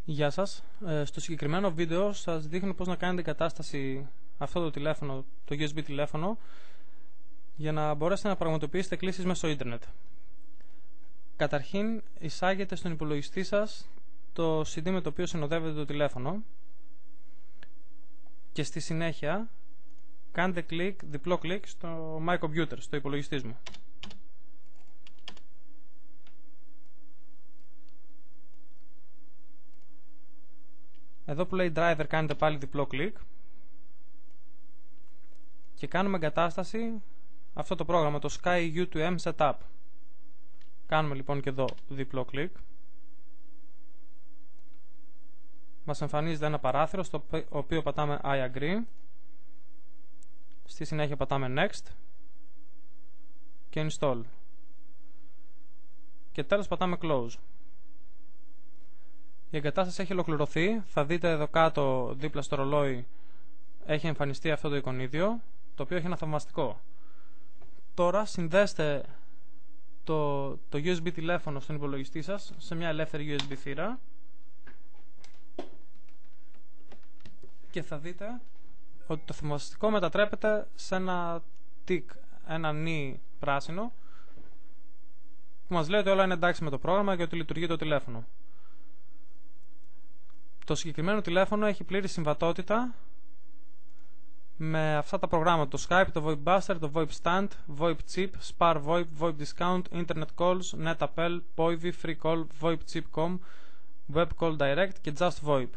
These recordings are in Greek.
Γεια σας. Στο συγκεκριμένο βίντεο σας δείχνω πώς να κάνετε εγκατάσταση αυτό το τηλέφωνο, το USB τηλέφωνο, για να μπορέσετε να πραγματοποιήσετε κλήσεις μέσω ίντερνετ. Καταρχήν, εισάγετε στον υπολογιστή σας το CD με το οποίο συνοδεύετε το τηλέφωνο και στη συνέχεια κάντε διπλό κλικ στο My Computer, στο υπολογιστή μου. Εδώ που λέει driver κάνετε πάλι διπλό κλικ και κάνουμε εγκατάσταση αυτό το πρόγραμμα, το Sky U2M Setup. Κάνουμε λοιπόν και εδώ διπλό κλικ. Μας εμφανίζεται ένα παράθυρο στο οποίο πατάμε I agree. Στη συνέχεια πατάμε next και install. Και τέλος πατάμε close. Η εγκατάσταση έχει ολοκληρωθεί. Θα δείτε εδώ κάτω δίπλα στο ρολόι έχει εμφανιστεί αυτό το εικονίδιο, το οποίο έχει ένα θαυμαστικό. Τώρα συνδέστε το USB τηλέφωνο στον υπολογιστή σας σε μια ελεύθερη USB θύρα και θα δείτε ότι το θαυμαστικό μετατρέπεται σε ένα τικ, ένα νι πράσινο που μας λέει ότι όλα είναι εντάξει με το πρόγραμμα και ότι λειτουργεί το τηλέφωνο. Το συγκεκριμένο τηλέφωνο έχει πλήρη συμβατότητα με αυτά τα προγράμματα, το Skype, το VoIPbuster, το VoIPStant, VoIPChip, SparVoIP, VoIPDiscount, Internet Calls, NetAppel, Poivy, FreeCall, VoIPChip.com, WebCall Direct και JustVoIP.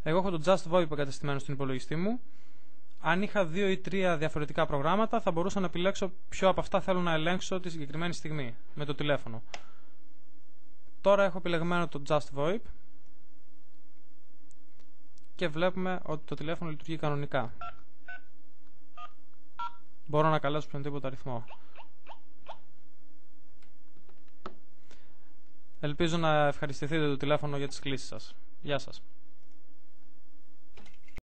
Εγώ έχω το JustVoIP εγκατεστημένο στην υπολογιστή μου. Αν είχα 2 ή 3 διαφορετικά προγράμματα, θα μπορούσα να επιλέξω ποιο από αυτά θέλω να ελέγξω τη συγκεκριμένη στιγμή με το τηλέφωνο. Τώρα έχω επιλεγμένο το JustVoIP και βλέπουμε ότι το τηλέφωνο λειτουργεί κανονικά. Μπορώ να καλέσω οποιονδήποτε αριθμό. Ελπίζω να ευχαριστηθείτε το τηλέφωνο για τις κλήσεις σας. Γεια σας.